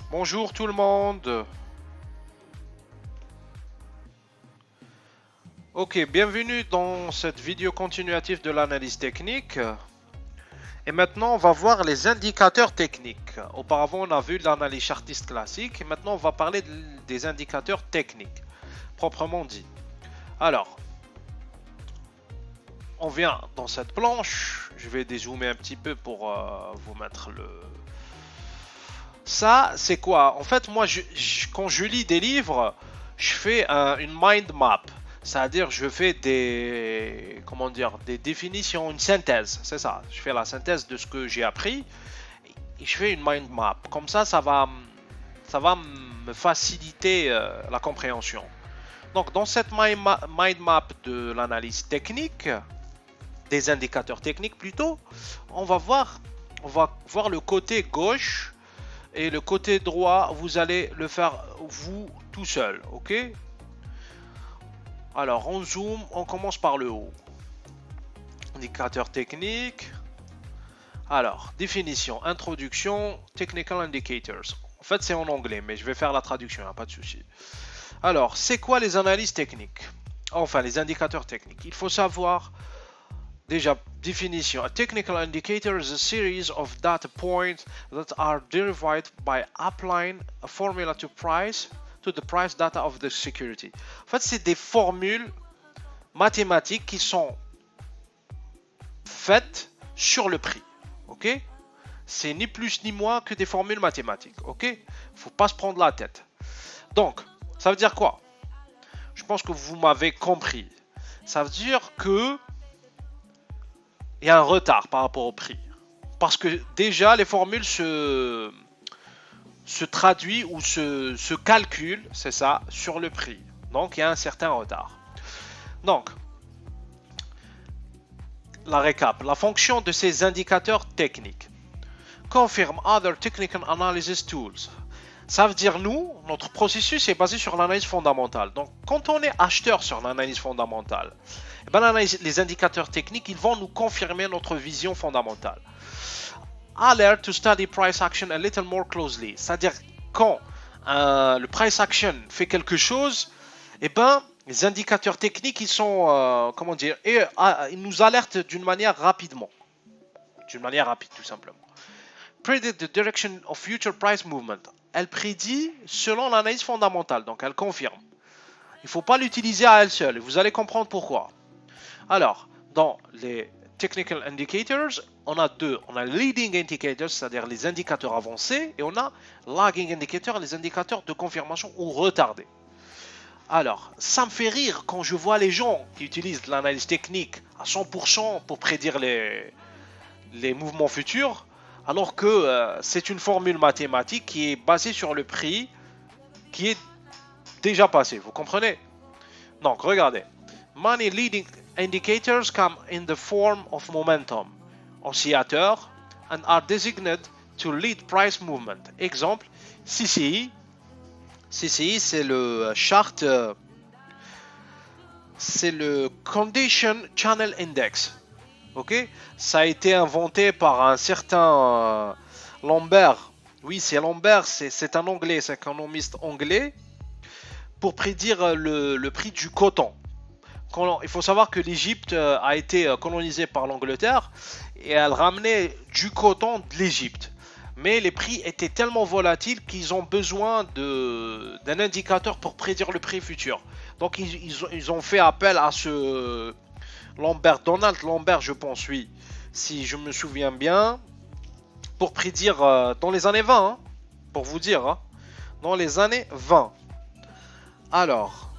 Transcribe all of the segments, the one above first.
Bonjour tout le monde. Ok, bienvenue dans cette vidéo continuative de l'analyse technique. Et maintenant, on va voir les indicateurs techniques. Auparavant, on a vu l'analyse chartiste classique. Et maintenant, on va parler des indicateurs techniques, proprement dit. Alors, on vient dans cette planche. Je vais dézoomer un petit peu pour vous mettre le... Ça, c'est quoi? En fait, moi, quand je lis des livres, je fais une mind map. C'est-à-dire, je fais des, comment dire, des définitions, une synthèse. C'est ça. Je fais la synthèse de ce que j'ai appris et je fais une mind map. Comme ça va me faciliter la compréhension. Donc, dans cette mind map de l'analyse technique, des indicateurs techniques plutôt, on va voir le côté gauche et le côté droit, vous allez le faire vous tout seul, ok? Alors, on zoome, on commence par le haut. Indicateur technique. Alors, définition, introduction, technical indicators. En fait, c'est en anglais, mais je vais faire la traduction, hein, pas de souci. Alors, c'est quoi les analyses techniques? Enfin, les indicateurs techniques. Il faut savoir, déjà, définition. A technical indicator is a series of data points that are derived by applying a formula to the price data of the security. En fait, c'est des formules mathématiques qui sont faites sur le prix. Ok? C'est ni plus ni moins que des formules mathématiques. Ok? Faut pas se prendre la tête. Donc, ça veut dire quoi? Je pense que vous m'avez compris. Ça veut dire que il y a un retard par rapport au prix. Parce que déjà, les formules se traduisent ou se calculent, c'est ça, sur le prix. Donc, il y a un certain retard. Donc, la récap. La fonction de ces indicateurs techniques. Confirm other technical analysis tools. Ça veut dire, nous, notre processus est basé sur l'analyse fondamentale. Donc, quand on est acheteur sur l'analyse fondamentale, eh ben, les indicateurs techniques, ils vont nous confirmer notre vision fondamentale. Alert to study price action a little more closely. C'est-à-dire, quand le price action fait quelque chose, eh ben, les indicateurs techniques, ils sont, comment dire, ils nous alertent d'une manière rapidement. D'une manière rapide, tout simplement. Predict the direction of future price movement. Elle prédit selon l'analyse fondamentale, donc elle confirme. Il ne faut pas l'utiliser à elle seule, vous allez comprendre pourquoi. Alors, dans les technical indicators, on a deux. On a leading indicators, c'est-à-dire les indicateurs avancés, et on a lagging indicators, les indicateurs de confirmation ou retardés. Alors, ça me fait rire quand je vois les gens qui utilisent l'analyse technique à 100% pour prédire les mouvements futurs, alors que c'est une formule mathématique qui est basée sur le prix qui est déjà passé, vous comprenez? Donc, regardez. Many leading indicators come in the form of momentum, oscillateur, and are designated to lead price movement. Exemple, CCI. CCI, c'est le chart, c'est le Condition Channel Index. Ok, ça a été inventé par un certain Lambert. Oui, c'est Lambert, c'est un anglais, c'est un économiste anglais, pour prédire le prix du coton. Il faut savoir que l'Égypte a été colonisée par l'Angleterre et elle ramenait du coton de l'Égypte. Mais les prix étaient tellement volatiles qu'ils ont besoin d'un indicateur pour prédire le prix futur. Donc ils ont fait appel à ce Lambert, Donald Lambert, je pense, oui, si je me souviens bien, pour prédire dans les années 20, hein, pour vous dire, hein, dans les années 20. Alors,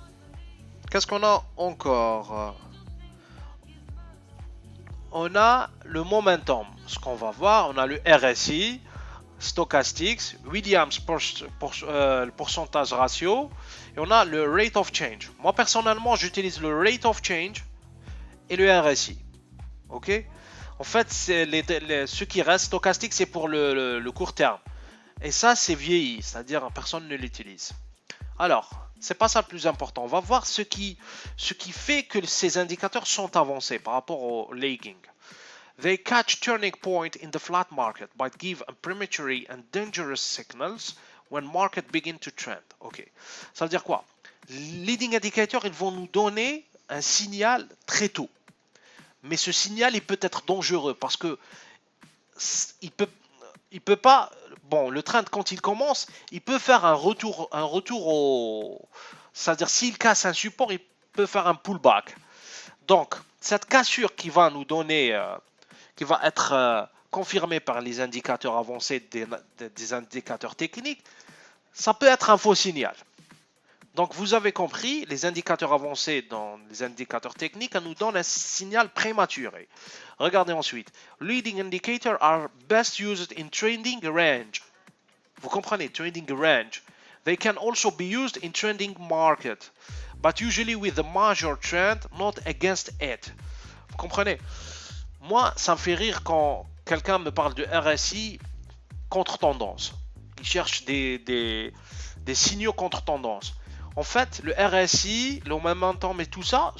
qu'est-ce qu'on a encore? On a le momentum, ce qu'on va voir, on a le RSI, Stochastics, Williams pourcentage ratio, et on a le rate of change. Moi personnellement, j'utilise le rate of change et le RSI. Ok? En fait, ce qui reste stochastique, c'est pour le court terme. Et ça, c'est vieilli, c'est-à-dire personne ne l'utilise. Alors, c'est pas ça le plus important. On va voir ce qui fait que ces indicateurs sont avancés par rapport au lagging. They catch turning point in the flat market but give premature and dangerous signals when market begin to trend. Ok. Ça veut dire quoi? Leading indicators, ils vont nous donner un signal très tôt. Mais ce signal, il peut être dangereux parce que il peut pas. Bon, le trend quand il commence, il peut faire un retour au. C'est-à-dire s'il casse un support, il peut faire un pullback. Donc cette cassure qui va nous donner, qui va être confirmée par les indicateurs avancés des indicateurs techniques, ça peut être un faux signal. Donc vous avez compris, les indicateurs avancés dans les indicateurs techniques nous donnent un signal prématuré. Regardez ensuite. Leading indicators are best used in trading range. Vous comprenez, trading range. They can also be used in trading market, but usually with the major trend, not against it. Vous comprenez? Moi, ça me fait rire quand quelqu'un me parle de RSI contre-tendance. Il cherche des signaux contre-tendance. En fait, le RSI, le momentum et tout ça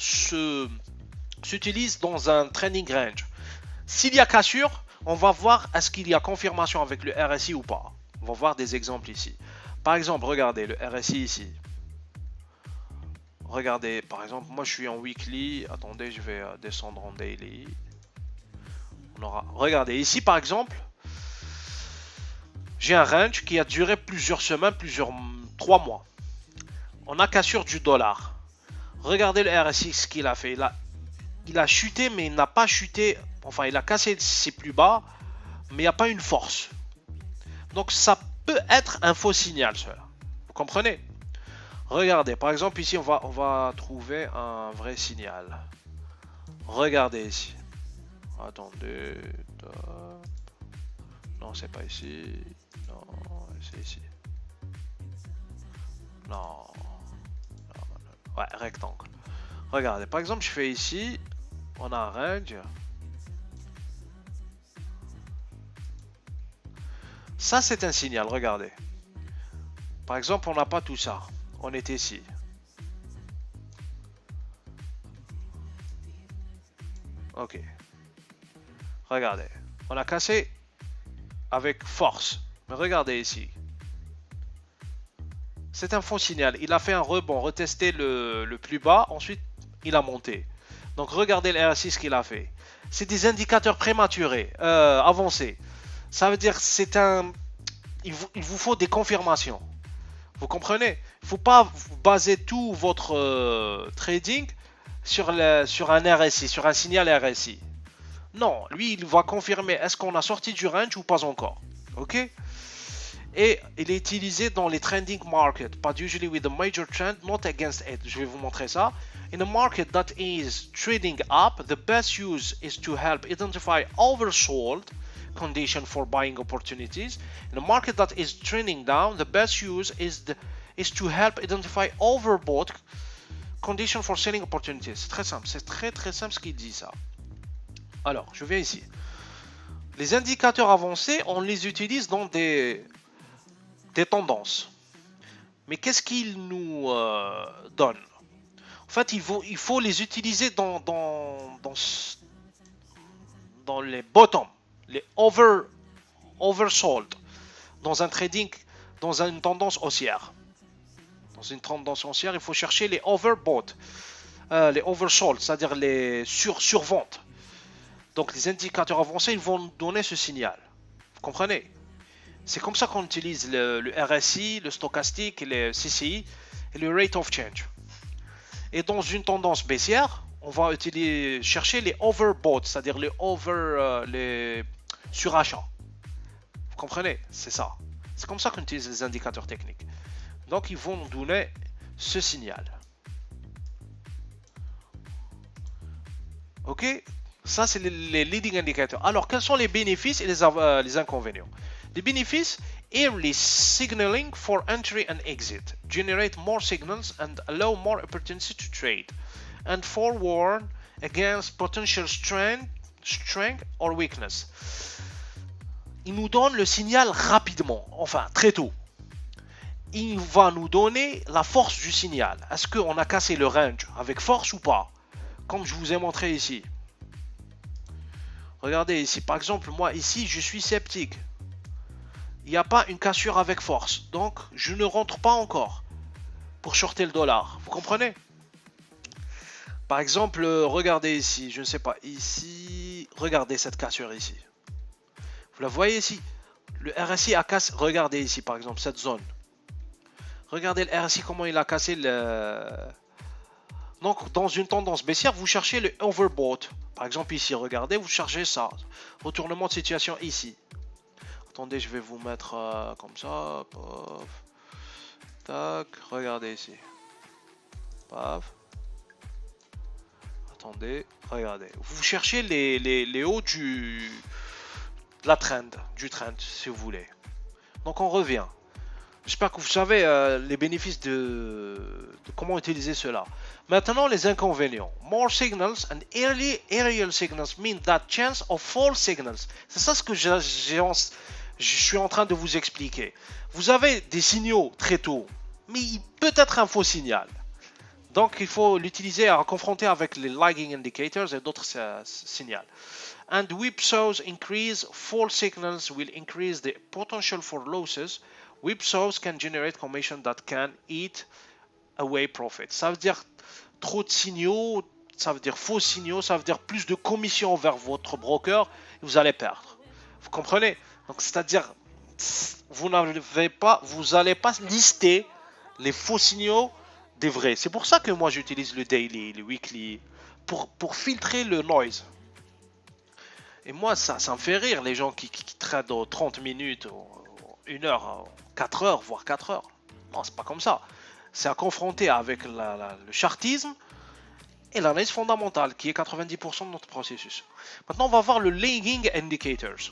s'utilise dans un trading range. S'il y a cassure, on va voir est-ce qu'il y a confirmation avec le RSI ou pas. On va voir des exemples ici. Par exemple, regardez le RSI ici. Regardez, par exemple, moi je suis en weekly. Attendez, je vais descendre en daily. Regardez, ici par exemple, j'ai un range qui a duré plusieurs semaines, 3 mois. On a cassure du dollar. Regardez le RSI, ce qu'il a fait. Il a chuté, mais il n'a pas chuté. Enfin, il a cassé ses plus bas, mais il n'y a pas une force. Donc, ça peut être un faux signal, cela. Vous comprenez? Regardez, par exemple, ici, on va trouver un vrai signal. Regardez ici. Attendez. Non, c'est pas ici. Non, c'est ici. Non. Ouais, rectangle. Regardez, par exemple, je fais ici, on a un range. Ça, c'est un signal, regardez. Par exemple, on n'a pas tout ça. On est ici. Ok. Regardez. On a cassé avec force. Mais regardez ici. C'est un faux signal. Il a fait un rebond, retesté le plus bas. Ensuite, il a monté. Donc, regardez le RSI, ce qu'il a fait. C'est des indicateurs prématurés, avancés. Ça veut dire c'est un... Il vous faut des confirmations. Vous comprenez? Il ne faut pas baser tout votre trading sur un RSI, sur un signal RSI. Non, lui, il va confirmer est-ce qu'on a sorti du range ou pas encore. Ok? Et il est utilisé dans les trending markets, but usually with a major trend, not against it. Je vais vous montrer ça. In a market that is trading up, the best use is to help identify oversold condition for buying opportunities. In a market that is trending down, the best use is to help identify overbought condition for selling opportunities. C'est très simple, c'est très simple ce qu'il dit ça. Alors, je viens ici. Les indicateurs avancés, on les utilise dans des tendances. Mais qu'est-ce qu'ils nous donnent? En fait, il faut les utiliser dans les bottoms, les oversold, dans un trading, dans une tendance haussière. Dans une tendance haussière, il faut chercher les overbought, les oversold, c'est-à-dire les surventes. Donc les indicateurs avancés, ils vont nous donner ce signal. Vous comprenez? C'est comme ça qu'on utilise le RSI, le stochastique, le CCI et le rate of change. Et dans une tendance baissière, on va chercher les overbought, c'est-à-dire les surachats. Vous comprenez? C'est ça. C'est comme ça qu'on utilise les indicateurs techniques. Donc ils vont nous donner ce signal. Ok? Ça, c'est les leading indicators. Alors, quels sont les bénéfices et les inconvénients? Les bénéfices, early signaling for entry and exit, generate more signals and allow more opportunities to trade, and forewarn against potential strength or weakness. Il nous donne le signal rapidement, enfin très tôt. Il va nous donner la force du signal. Est-ce qu'on a cassé le range avec force ou pas? Comme je vous ai montré ici. Regardez ici, par exemple, moi ici, je suis sceptique. il n'y a pas une cassure avec force. Donc, je ne rentre pas encore pour shorter le dollar. Vous comprenez? Par exemple, regardez ici, je ne sais pas, ici, regardez cette cassure ici. Vous la voyez ici? Le RSI a cassé, regardez ici par exemple, cette zone. Regardez le RSI, comment il a cassé le... Donc, dans une tendance baissière, vous cherchez le overbought. Par exemple, ici, regardez, vous cherchez ça. Retournement de situation ici. Attendez, je vais vous mettre comme ça. Paf. Tac, regardez ici. Paf. Attendez, regardez. Vous cherchez les hauts de la trend, du trend, si vous voulez. Donc, on revient. J'espère que vous savez les bénéfices de comment utiliser cela. Maintenant, les inconvénients. More signals and early aerial signals mean that chance of false signals. C'est ça ce que je suis en train de vous expliquer. Vous avez des signaux très tôt, mais il peut être un faux signal. Donc, il faut l'utiliser à confronter avec les lagging indicators et d'autres signaux. And whipsaws increase false signals will increase the potential for losses. Whipsaws can generate commission that can eat away profit. Ça veut dire trop de signaux, ça veut dire faux signaux, ça veut dire plus de commissions vers votre broker et vous allez perdre. Vous comprenez? Donc c'est-à-dire vous n'allez pas lister les faux signaux des vrais. C'est pour ça que moi j'utilise le daily, le weekly pour filtrer le noise. Et moi ça me fait rire les gens qui traitent 30 minutes, 1 heure, 4 heures, voire 4 heures. Non, c'est pas comme ça. C'est à confronter avec le chartisme et l'analyse fondamentale qui est 90% de notre processus. Maintenant, on va voir le lagging indicators.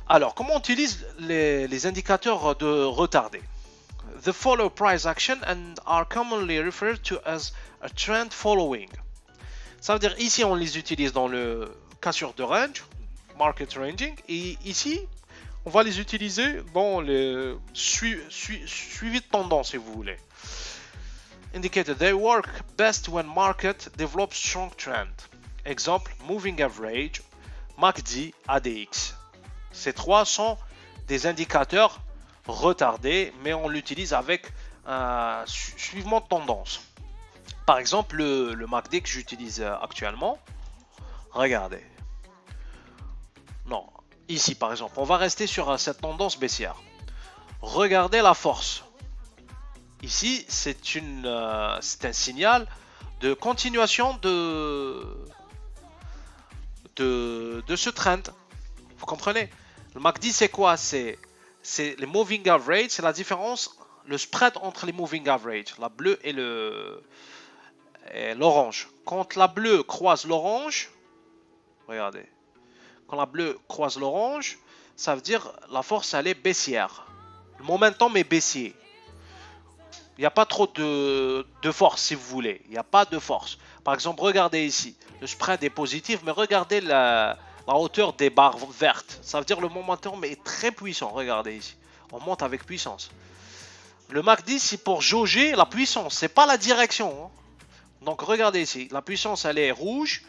Alors, comment on utilise les indicateurs de retardé? The follow price action and are commonly referred to as a trend following. Ça veut dire ici, on les utilise dans le cassure de range, market ranging, et ici, on va les utiliser dans le suivi de tendance, si vous voulez. Indicated, they work best when market develops strong trend. Exemple, moving average, MACD, ADX. Ces trois sont des indicateurs retardés, mais on l'utilise avec un suivement de tendance. Par exemple, le MACD que j'utilise actuellement, regardez. Non. Ici, par exemple, on va rester sur cette tendance baissière. Regardez la force. Ici, c'est un signal de continuation de ce trend. Vous comprenez? Le MACD, c'est quoi? C'est les moving average, c'est la différence, le spread entre les moving average, la bleue et l'orange. Quand la bleue croise l'orange, regardez. Quand la bleue croise l'orange, ça veut dire la force elle est baissière. Le momentum est baissier. Il n'y a pas trop de force si vous voulez. Il n'y a pas de force. Par exemple, regardez ici. Le spread est positif, mais regardez la hauteur des barres vertes. Ça veut dire le momentum est très puissant. Regardez ici. On monte avec puissance. Le MACD, c'est pour jauger la puissance. C'est pas la direction. Hein. Donc regardez ici. La puissance, elle est rouge,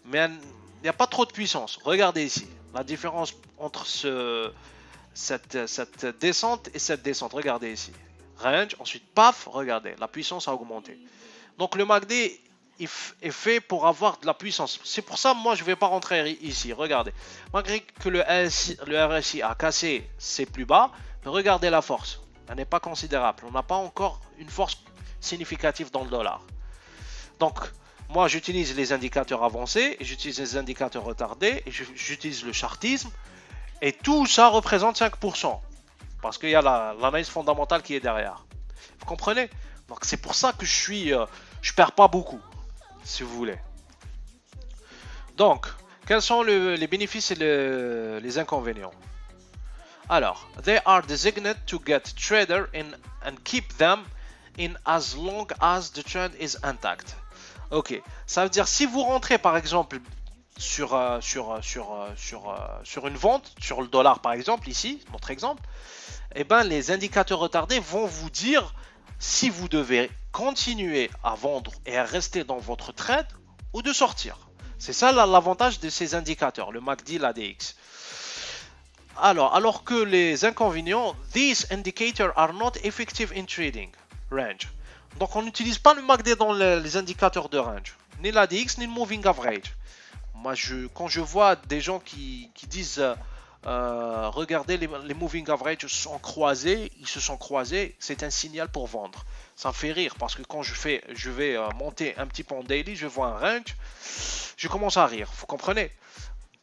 mais il n'y a pas trop de puissance. Regardez ici. La différence entre cette descente et cette descente. Regardez ici. Range, ensuite paf, regardez. La puissance a augmenté. Donc le MACD est fait pour avoir de la puissance. C'est pour ça, moi, je ne vais pas rentrer ici. Regardez. Malgré que le RSI a cassé ses plus bas, mais regardez la force. Elle n'est pas considérable. On n'a pas encore une force significative dans le dollar. Donc, moi, j'utilise les indicateurs avancés, et j'utilise les indicateurs retardés, et j'utilise le chartisme. Et tout ça représente 5%. Parce qu'il y a l'analyse fondamentale qui est derrière. Vous comprenez? Donc, c'est pour ça que je perds pas beaucoup, si vous voulez. Donc, quels sont les bénéfices et les inconvénients? Alors, they are designated to get trader in and keep them in as long as the trend is intact. Ok, ça veut dire si vous rentrez par exemple sur une vente, sur le dollar par exemple, ici, notre exemple, eh ben, les indicateurs retardés vont vous dire si vous devez continuer à vendre et à rester dans votre trade ou de sortir. C'est ça l'avantage de ces indicateurs, le MACD, l'ADX. Alors que les inconvénients, these indicators are not effective in trading range. Donc on n'utilise pas le MACD dans les indicateurs de range, ni l'ADX ni le moving average. Moi, quand je vois des gens qui disent regardez les moving average sont croisés, ils se sont croisés, c'est un signal pour vendre. Ça me fait rire parce que quand je vais monter un petit peu en daily, je vois un range, je commence à rire. Vous comprenez?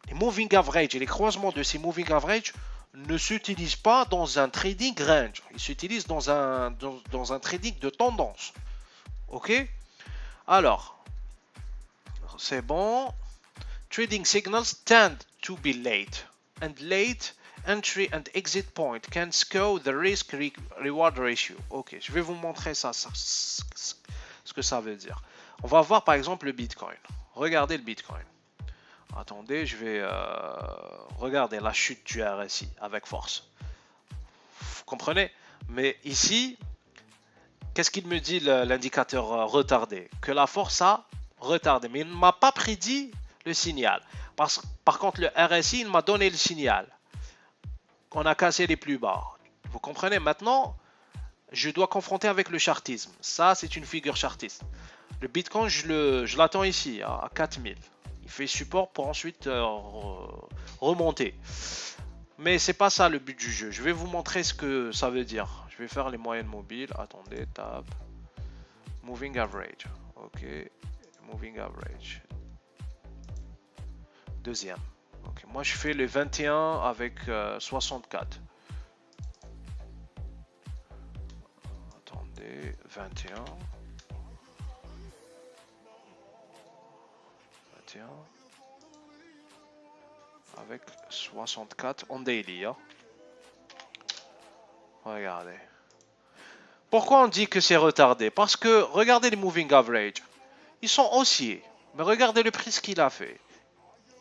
Les moving average et les croisements de ces moving average ne s'utilisent pas dans un trading range, ils s'utilisent dans un trading de tendance. Ok? Alors, c'est bon. Trading signals tend to be late, and late entry and exit point can skew the risk-reward ratio. Ok, je vais vous montrer ça, ce que ça veut dire. On va voir par exemple le Bitcoin. Regardez le Bitcoin. Attendez, je vais regarder la chute du RSI avec force. Vous comprenez? Mais ici, qu'est-ce qu'il me dit l'indicateur retardé? Que la force a retardé, mais il ne m'a pas prédit le signal. Par contre, le RSI, il m'a donné le signal. On a cassé les plus bas. Vous comprenez? Maintenant, je dois confronter avec le chartisme. Ça, c'est une figure chartiste. Le Bitcoin, je l'attends ici, à 4000. Il fait support pour ensuite remonter. Mais c'est pas ça le but du jeu. Je vais vous montrer ce que ça veut dire. Je vais faire les moyennes mobiles. Attendez, tab. Moving average. Ok. Moving average. Deuxième. Ok. Moi, je fais le 21 avec 64. Attendez, 21. 21. Avec 64 en daily. Hein. Regardez. Pourquoi on dit que c'est retardé? Parce que regardez les moving average. Ils sont haussiers. Mais regardez le prix ce qu'il a fait.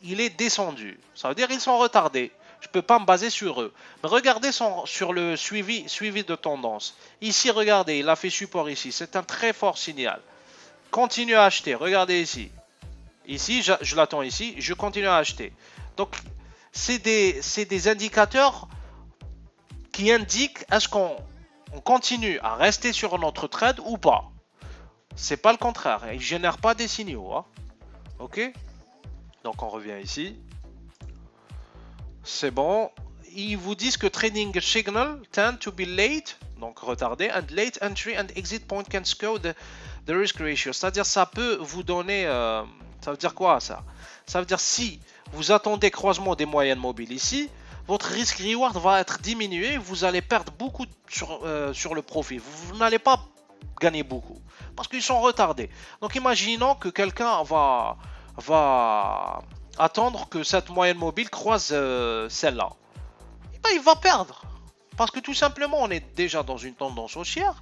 Il est descendu. Ça veut dire qu'ils sont retardés. Je ne peux pas me baser sur eux. Mais regardez sur le suivi de tendance. Ici, regardez, il a fait support ici. C'est un très fort signal. Continue à acheter. Regardez ici. Ici, je l'attends ici. Je continue à acheter. Donc, c'est des indicateurs qui indiquent est-ce qu'on continue à rester sur notre trade ou pas. C'est pas le contraire. Ils ne génèrent pas des signaux. Hein. Ok? Donc on revient ici. C'est bon. Ils vous disent que trading signal tend to be late, donc retardé, and late entry and exit point can skew the risk ratio. C'est-à-dire ça peut vous donner... ça veut dire quoi ça? Ça veut dire si vous attendez croisement des moyennes mobiles ici, votre risk reward va être diminué, vous allez perdre beaucoup sur le profit. Vous n'allez pas gagner beaucoup parce qu'ils sont retardés. Donc imaginons que quelqu'un va attendre que cette moyenne mobile croise celle-là. Ben, il va perdre. Parce que tout simplement, on est déjà dans une tendance haussière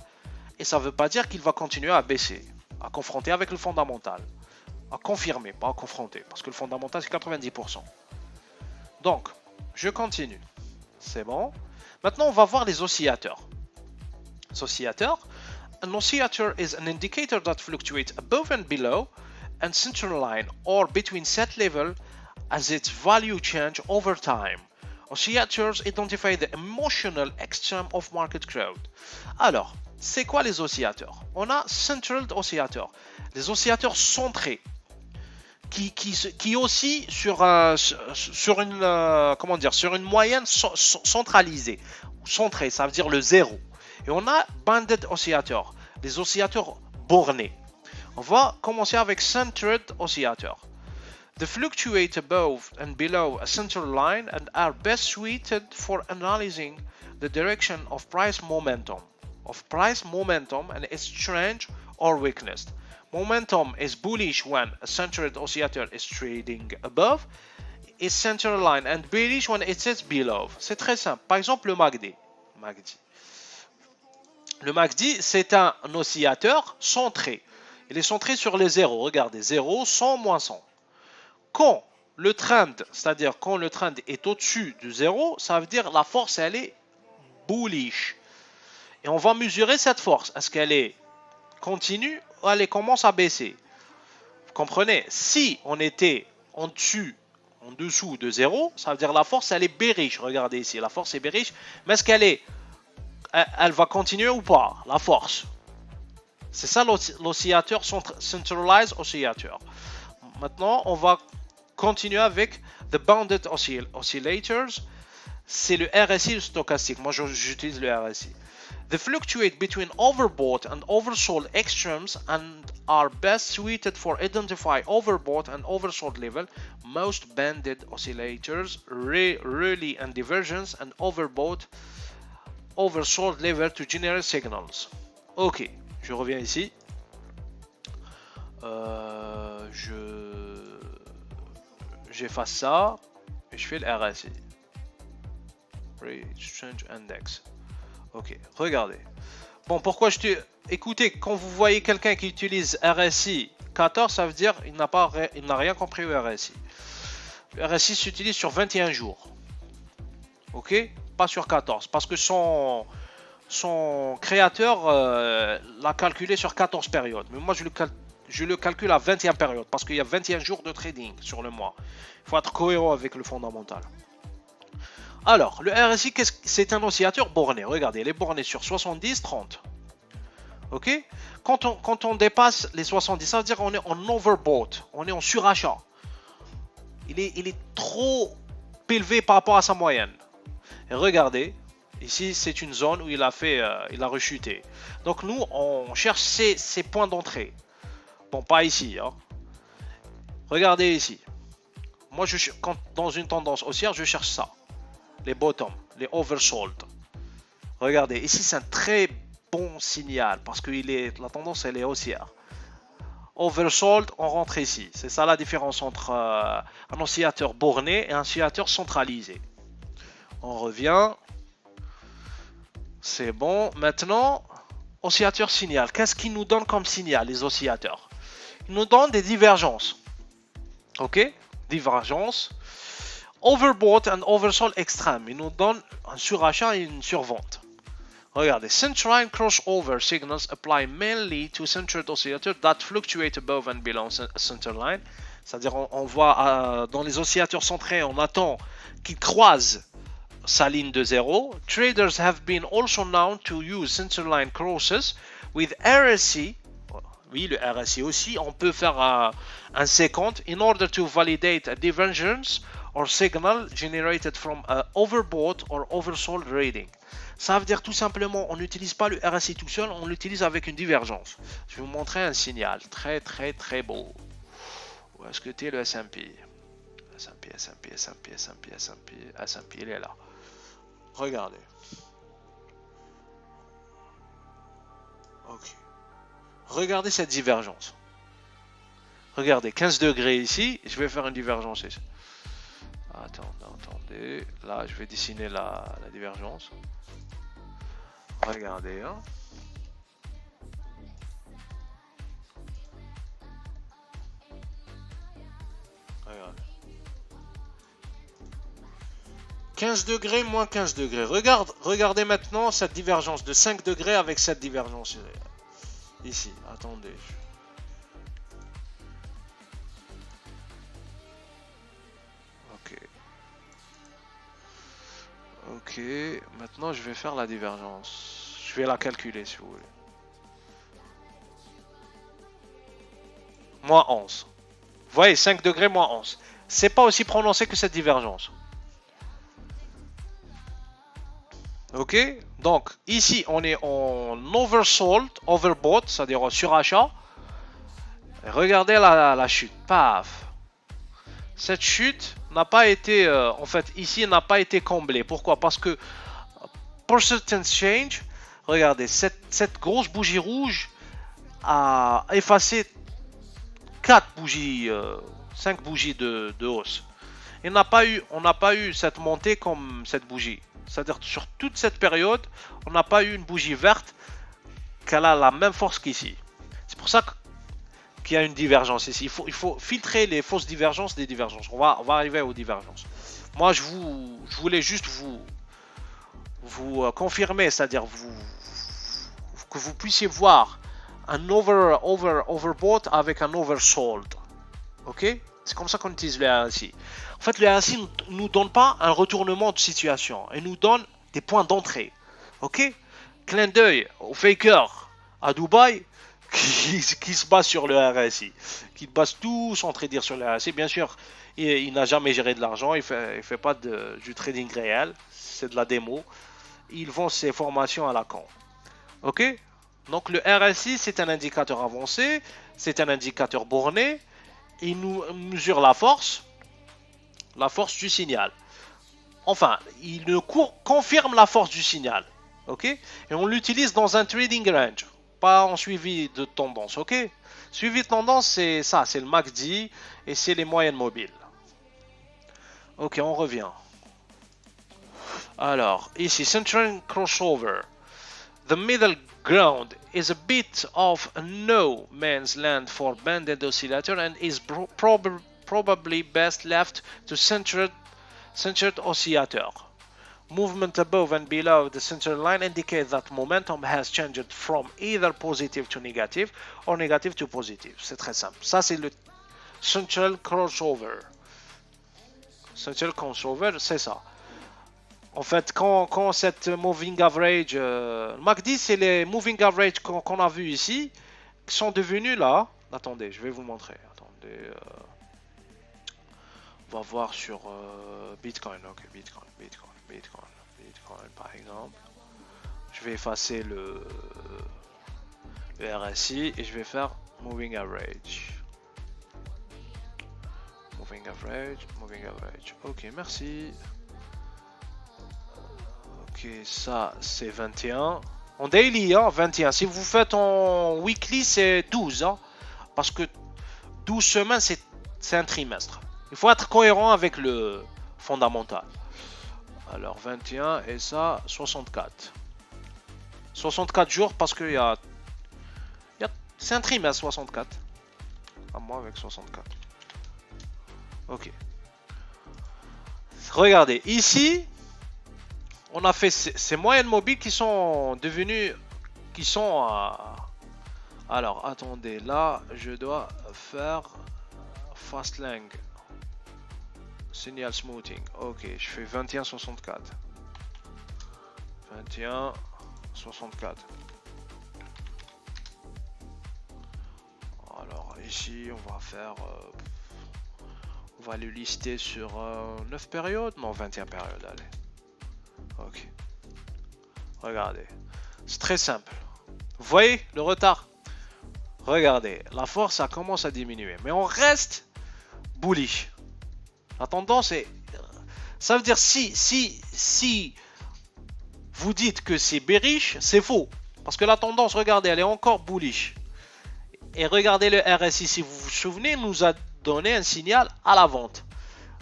et ça ne veut pas dire qu'il va continuer à baisser, à confronter avec le fondamental. À confirmer, pas à confronter, parce que le fondamental c'est 90%. Donc, je continue. C'est bon. Maintenant, on va voir les oscillateurs. Les oscillateurs. An oscillator is an indicator that fluctuates above and below and central line or between set level as its value change over time. Oscillators identify the emotional extreme of market crowd. Alors, c'est quoi les oscillateurs? On a centered oscillator, les oscillateurs centrés qui oscillent sur une moyenne centralisée, centrée, ça veut dire le zéro. Et on a banded oscillator, les oscillateurs bornés. On va commencer avec centered oscillator. They fluctuate above and below a central line and are best suited for analyzing the direction of price momentum and its strength or weakness. Momentum is bullish when a centered oscillator is trading above its central line and bearish when it sits below. C'est très simple. Par exemple, le MACD. Le MACD, c'est un oscillateur centré. Il est centré sur les zéros. Regardez, 0, 100, moins 100. Quand le trend, c'est-à-dire quand le trend est au-dessus du 0, ça veut dire la force, elle est bullish. Et on va mesurer cette force. Est-ce qu'elle est continue ou elle commence à baisser? Vous comprenez? Si on était en dessous en dessous de 0, ça veut dire la force elle est bearish. Regardez ici, la force est bearish. Mais est-ce qu'elle est, elle va continuer ou pas, la force? C'est ça l'oscillateur, centralized oscillator. Maintenant, on va continuer avec the bounded oscillators. C'est le RSI le stochastique. Moi, j'utilise le RSI. They fluctuate between overbought and oversold extremes and are best suited for identify overbought and oversold level. Most banded oscillators rarely and divergence and overbought, oversold level to generate signals. Ok, je reviens ici. J'efface ça et je fais le RSI. Exchange Index. Ok, regardez. Bon, pourquoi je te... Écoutez, quand vous voyez quelqu'un qui utilise RSI 14, ça veut dire qu'il n'a rien compris au RSI. Le RSI s'utilise sur 21 jours. Ok, pas sur 14. Parce que son créateur l'a calculé sur 14 périodes. Mais moi, je le calcule à 21 périodes. Parce qu'il y a 21 jours de trading sur le mois. Il faut être cohérent avec le fondamental. Alors, le RSI, c'est un oscillateur borné. Regardez, il est borné sur 70, 30. Ok? Quand on dépasse les 70, ça veut dire qu'on est en overbought. On est en surachat. Il est trop élevé par rapport à sa moyenne. Et regardez, ici, c'est une zone où il a rechuté. Donc, nous, on cherche ces points d'entrée. Bon, pas ici. Hein. Regardez ici. Moi, quand dans une tendance haussière, je cherche ça. Les bottoms, les oversold. Regardez, ici c'est un très bon signal parce que la tendance elle est haussière. Oversold, on rentre ici. C'est ça la différence entre un oscillateur borné et un oscillateur centralisé. On revient. C'est bon. Maintenant, oscillateur signal. Qu'est-ce qu'ils nous donnent comme signal, les oscillateurs? Ils nous donnent des divergences. Ok? Divergences. Overbought and oversold extreme. Il nous donne un surachat et une survente. Regardez, centerline crossover signals apply mainly to centered oscillators that fluctuate above and below centerline. C'est-à-dire, on voit dans les oscillateurs centrés, on attend qu'ils croisent sa ligne de 0. Traders have been also known to use centerline crosses with RSI. Oui, le RSI aussi. On peut faire un second in order to validate a divergence or signal generated from an overbought or oversold reading. Ça veut dire tout simplement, on n'utilise pas le RSI tout seul, on l'utilise avec une divergence. Je vais vous montrer un signal très très très beau. Où est-ce que t'es le S&P? S&P, il est là. Regardez. Ok. Regardez cette divergence. Regardez, 15 degrés ici, je vais faire une divergence ici. Attendez, là je vais dessiner la divergence. Regardez, hein. Regardez. 15 degrés moins 15 degrés. Regardez maintenant cette divergence de 5 degrés avec cette divergence ici. Attendez. Ok, maintenant je vais faire la divergence. Je vais la calculer si vous voulez. Moins 11. Vous voyez, 5 degrés moins 11. C'est pas aussi prononcé que cette divergence. Ok, donc ici on est en oversold, overbought, c'est-à-dire en surachat. Et regardez la chute, paf. Cette chute n'a pas été, en fait, ici n'a pas été comblée. Pourquoi? Parce que Persistence Change, regardez, cette grosse bougie rouge a effacé 4 bougies, 5 bougies de hausse. Et on n'a pas eu cette montée comme cette bougie. C'est-à-dire sur toute cette période, on n'a pas eu une bougie verte qu'elle a la même force qu'ici. C'est pour ça qu'il y a une divergence ici. Il faut filtrer les fausses divergences des divergences. On va arriver aux divergences. Moi, je voulais juste vous confirmer, c'est-à-dire que vous puissiez voir un overbought avec un oversold. Ok? C'est comme ça qu'on utilise le RSI. En fait, le RSI ne nous donne pas un retournement de situation. Il nous donne des points d'entrée. Ok? Clin d'œil au faker à Dubaï qui se base sur le RSI. Qui base tout son trading sur le RSI. Bien sûr, il n'a jamais géré de l'argent. Il fait pas du trading réel. C'est de la démo. Ils vend ses formations à la con. Ok? Donc le RSI, c'est un indicateur avancé. C'est un indicateur borné. Il nous mesure la force du signal. Enfin, il nous confirme la force du signal. Ok? Et on l'utilise dans un trading range, pas en suivi de tendance. Ok? Suivi de tendance, c'est ça, c'est le MACD et c'est les moyennes mobiles. Ok, on revient. Alors, ici, Central Crossover. The middle ground is a bit of a no man's land for banded oscillator and is probably best left to centered oscillator. Movement above and below the center line indicates that momentum has changed from either positive to negative or negative to positive. C'est très simple. Ça, c'est le Central Crossover. Central Crossover, c'est ça. En fait, quand cette moving average, le MACD, c'est les moving average qu'on a vu ici, qui sont devenus là. Attendez, je vais vous montrer. Attendez, on va voir sur Bitcoin. Ok, Bitcoin, par exemple. Je vais effacer le RSI et je vais faire moving average. Moving average. Ok, merci. Ok, ça c'est 21. En daily, hein, 21. Si vous faites en weekly, c'est 12. Hein, parce que 12 semaines, c'est un trimestre. Il faut être cohérent avec le fondamental. Alors 21 et ça 64. 64 jours parce que c'est un trimestre 64. À moi avec 64. Ok. Regardez, ici, on a fait ces moyennes mobiles qui sont devenues, alors attendez, là je dois faire Fastlang. Signal smoothing. Ok, je fais 21,64. 21,64. Alors ici, on va faire... on va le lister sur 9 périodes. Non, 21 périodes, allez. Ok. Regardez. C'est très simple. Vous voyez le retard? Regardez, la force, ça commence à diminuer. Mais on reste bullish. La tendance est... Ça veut dire si vous dites que c'est bearish, c'est faux. Parce que la tendance, regardez, elle est encore bullish. Et regardez le RSI, si vous vous souvenez, nous a donné un signal à la vente.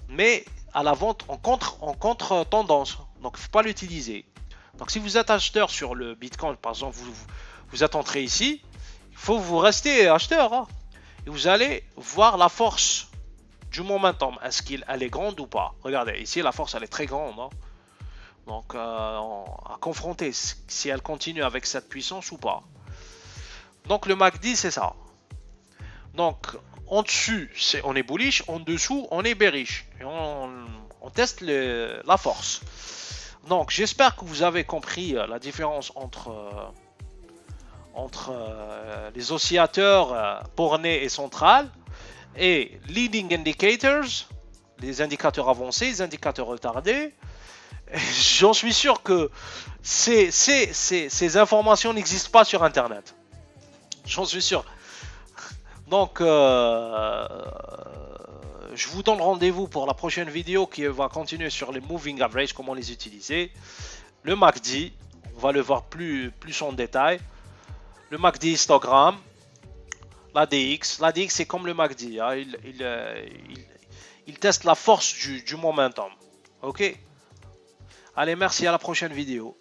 Mais à la vente en contre-tendance. Donc il ne faut pas l'utiliser. Donc si vous êtes acheteur sur le Bitcoin, par exemple, vous êtes entré ici, il faut vous rester acheteur. Hein, et vous allez voir la force du momentum, est-ce qu'elle est grande ou pas? Regardez, ici la force elle est très grande. Hein. Donc à confronter si elle continue avec cette puissance ou pas. Donc le MACD c'est ça. Donc en dessus on est bullish, en dessous on est bearish. Et on teste la force. Donc j'espère que vous avez compris la différence entre les oscillateurs bornés et centrales. Et leading indicators, les indicateurs avancés, les indicateurs retardés. J'en suis sûr que ces informations n'existent pas sur Internet. J'en suis sûr. Donc, je vous donne rendez-vous pour la prochaine vidéo qui va continuer sur les moving average, comment les utiliser. Le MACD, on va le voir plus en détail. Le MACD histogramme. L'ADX c'est comme le MACD, hein. Il teste la force du momentum. Ok. Allez, merci, à la prochaine vidéo.